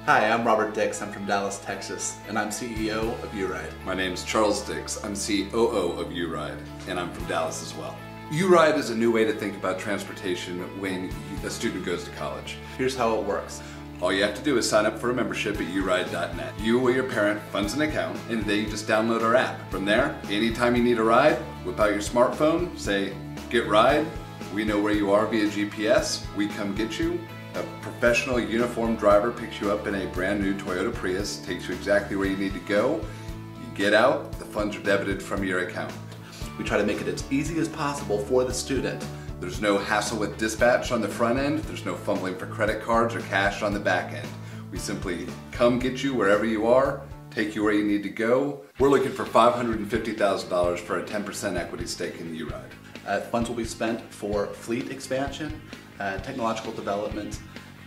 Hi, I'm Robert Dix. I'm from Dallas, Texas, and I'm CEO of uRide. My name's Charles Dix. I'm COO of uRide, and I'm from Dallas as well. uRide is a new way to think about transportation when a student goes to college. Here's how it works. All you have to do is sign up for a membership at uRide.net. You or your parent funds an account, and then you just download our app. From there, anytime you need a ride, whip out your smartphone, say, "Get Ride." We know where you are via GPS. We come get you. A professional uniformed driver picks you up in a brand new Toyota Prius, takes you exactly where you need to go. You get out, the funds are debited from your account. We try to make it as easy as possible for the student. There's no hassle with dispatch on the front end. There's no fumbling for credit cards or cash on the back end. We simply come get you wherever you are, take you where you need to go. We're looking for $550,000 for a 10% equity stake in uRide. Funds will be spent for fleet expansion, technological development,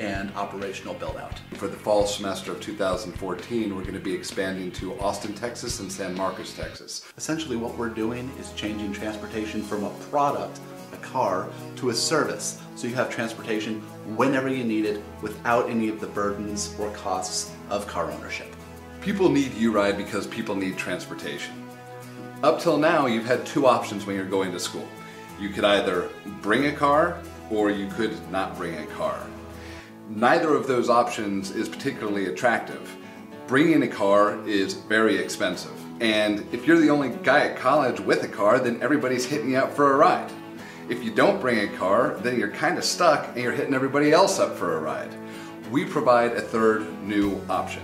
and operational build-out. For the fall semester of 2014, we're going to be expanding to Austin, Texas and San Marcos, Texas. Essentially what we're doing is changing transportation from a product, a car, to a service. So you have transportation whenever you need it without any of the burdens or costs of car ownership. People need uRide because people need transportation. Up till now, you've had two options when you're going to school. You could either bring a car or you could not bring a car. Neither of those options is particularly attractive. Bringing a car is very expensive. And if you're the only guy at college with a car, then everybody's hitting you up for a ride. If you don't bring a car, then you're kind of stuck and you're hitting everybody else up for a ride. We provide a third new option.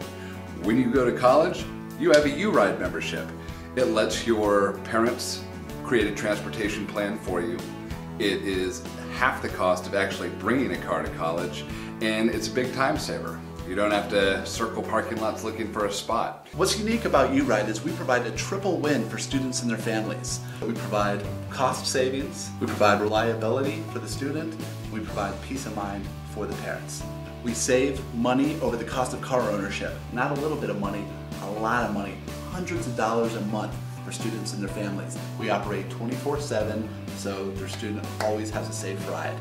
When you go to college, you have a uRide membership. It lets your parents create a transportation plan for you. It is half the cost of actually bringing a car to college, and it's a big time saver. You don't have to circle parking lots looking for a spot. What's unique about uRide is we provide a triple win for students and their families. We provide cost savings, we provide reliability for the student, we provide peace of mind for the parents. We save money over the cost of car ownership. Not a little bit of money, a lot of money, hundreds of dollars a month for students and their families. We operate 24/7, so their student always has a safe ride.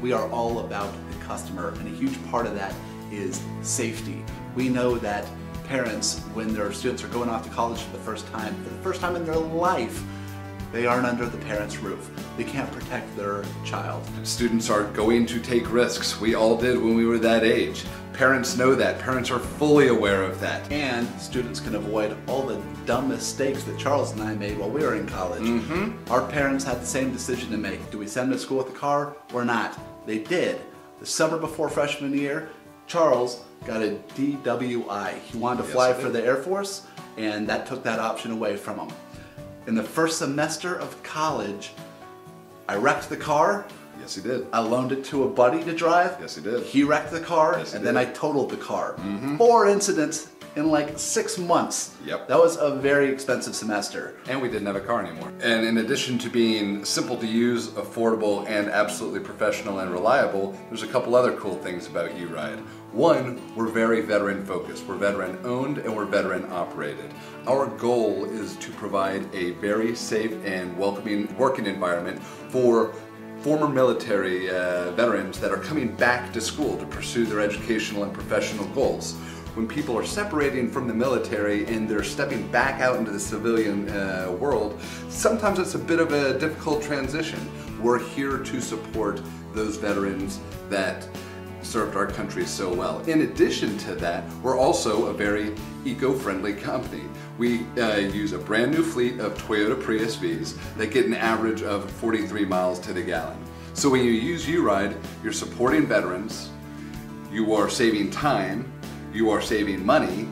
We are all about the customer, and a huge part of that is safety. We know that parents, when their students are going off to college for the first time in their life, they aren't under the parents' roof. They can't protect their child. Students are going to take risks. We all did when we were that age. Parents know that. Parents are fully aware of that. And students can avoid all the dumb mistakes that Charles and I made while we were in college. Our parents had the same decision to make. Do we send them to school with a car or not? They did. The summer before freshman year, Charles got a DWI. He wanted to fly for the Air Force, and that took that option away from him. In the first semester of college, I wrecked the car. Yes, he did. I loaned it to a buddy to drive. Yes, he did. He wrecked the car, Yes, he and then did. I totaled the car. 4 incidents in like 6 months. Yep. That was a very expensive semester. And we didn't have a car anymore. And in addition to being simple to use, affordable, and absolutely professional and reliable, there's a couple other cool things about uRide. One, we're very veteran focused. We're veteran owned and we're veteran operated. Our goal is to provide a very safe and welcoming working environment for former military veterans that are coming back to school to pursue their educational and professional goals. When people are separating from the military and they're stepping back out into the civilian world, sometimes it's a bit of a difficult transition. We're here to support those veterans that served our country so well. In addition to that, we're also a very eco-friendly company. We use a brand new fleet of Toyota Prius Vs that get an average of 43 miles to the gallon. So when you use uRide, you're supporting veterans, you are saving time, you are saving money,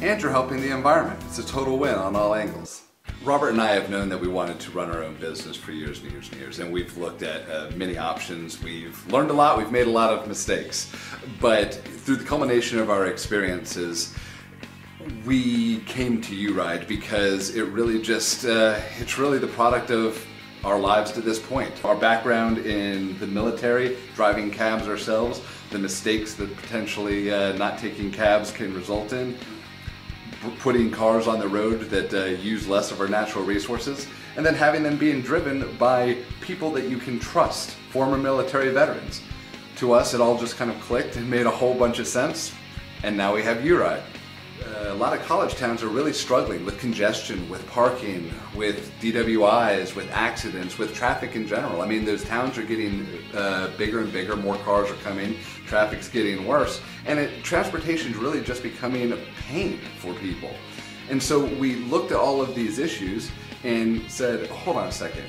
and you're helping the environment. It's a total win on all angles. Robert and I have known that we wanted to run our own business for years and years and years, and we've looked at many options. We've learned a lot, we've made a lot of mistakes, but through the culmination of our experiences, we came to uRide because it really just, it's really the product of our lives to this point. Our background in the military, driving cabs ourselves, the mistakes that potentially not taking cabs can result in, putting cars on the road that use less of our natural resources, and then having them being driven by people that you can trust, former military veterans. To us, it all just kind of clicked and made a whole bunch of sense, and now we have uRide. A lot of college towns are really struggling with congestion, with parking, with DWIs, with accidents, with traffic in general. I mean, those towns are getting bigger and bigger, more cars are coming, traffic's getting worse, and transportation's really just becoming a pain for people. And so we looked at all of these issues and said, hold on a second.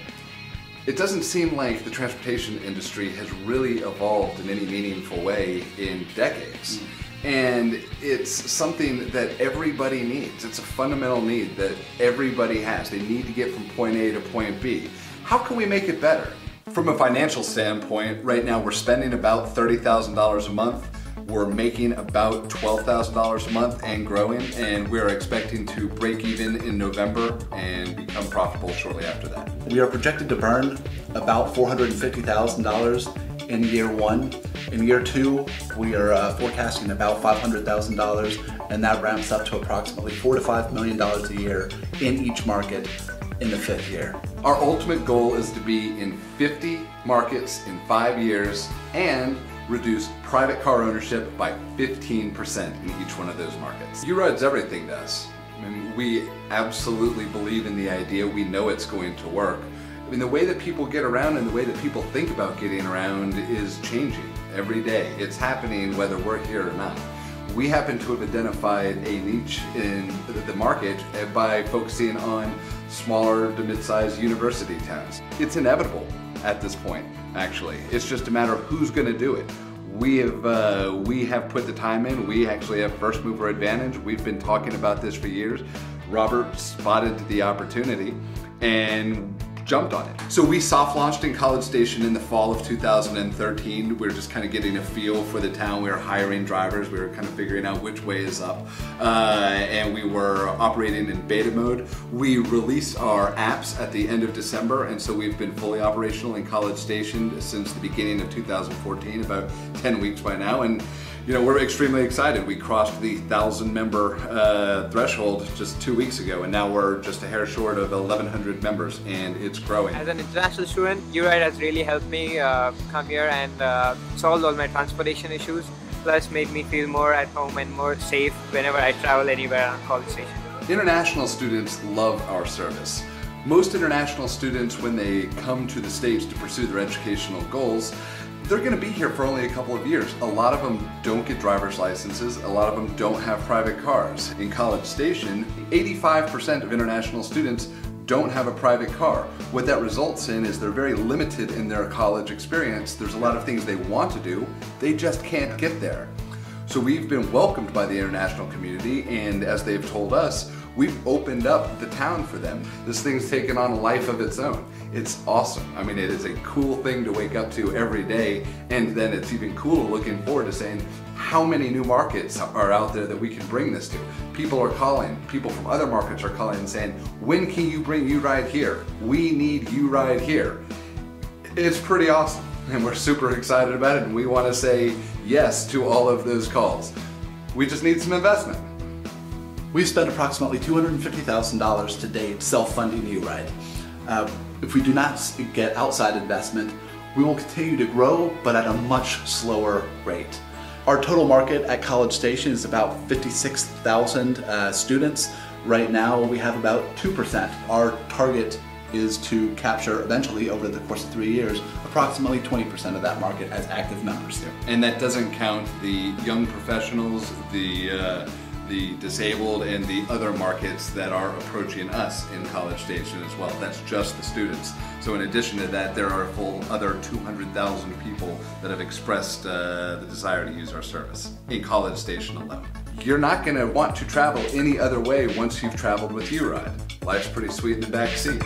It doesn't seem like the transportation industry has really evolved in any meaningful way in decades. And it's something that everybody needs. It's a fundamental need that everybody has. They need to get from point A to point B. How can we make it better? From a financial standpoint, right now we're spending about $30,000 a month. We're making about $12,000 a month and growing, and we're expecting to break even in November and become profitable shortly after that. We are projected to burn about $450,000 in year one. In year two, we are forecasting about $500,000, and that ramps up to approximately $4 to $5 million a year in each market in the 5th year. Our ultimate goal is to be in 50 markets in 5 years and reduce private car ownership by 15% in each one of those markets. uRide's everything to us. I mean, we absolutely believe in the idea. We know it's going to work. I mean, the way that people get around and the way that people think about getting around is changing every day. It's happening whether we're here or not. We happen to have identified a niche in the market by focusing on smaller to mid-sized university towns. It's inevitable at this point, actually. It's just a matter of who's going to do it. We have put the time in. We actually have first mover advantage. We've been talking about this for years. Robert spotted the opportunity and jumped on it. So we soft launched in College Station in the fall of 2013. We were just kind of getting a feel for the town. We were hiring drivers. We were kind of figuring out which way is up. And we were operating in beta mode. We released our apps at the end of December, and so we've been fully operational in College Station since the beginning of 2014, about 10 weeks by now. And you know, we're extremely excited. We crossed the 1,000 member threshold just 2 weeks ago, and now we're just a hair short of 1,100 members, and it's growing. As an international student, uRide has really helped me come here and solve all my transportation issues, plus made me feel more at home and more safe whenever I travel anywhere on College Station. International students love our service. Most international students, when they come to the States to pursue their educational goals, they're going to be here for only a couple of years. A lot of them don't get driver's licenses. A lot of them don't have private cars. In College Station, 85% of international students don't have a private car. What that results in is they're very limited in their college experience. There's a lot of things they want to do, they just can't get there. So we've been welcomed by the international community, and as they've told us, we've opened up the town for them. This thing's taken on a life of its own. It's awesome. I mean, it is a cool thing to wake up to every day, and then it's even cooler looking forward to saying how many new markets are out there that we can bring this to. People are calling, people from other markets are calling and saying, when can you bring uRide here? We need uRide here. It's pretty awesome, and we're super excited about it, and we want to say yes to all of those calls. We just need some investment. We've spent approximately $250,000 to date self-funding uRide. If we do not get outside investment, we will continue to grow, but at a much slower rate. Our total market at College Station is about 56,000 students. Right now we have about 2%. Our target is to capture eventually, over the course of 3 years, approximately 20% of that market as active members here. And that doesn't count the young professionals, the disabled, and the other markets that are approaching us in College Station as well. That's just the students. So in addition to that, there are a full other 200,000 people that have expressed the desire to use our service in College Station alone. You're not going to want to travel any other way once you've traveled with uRide. Life's pretty sweet in the back seat.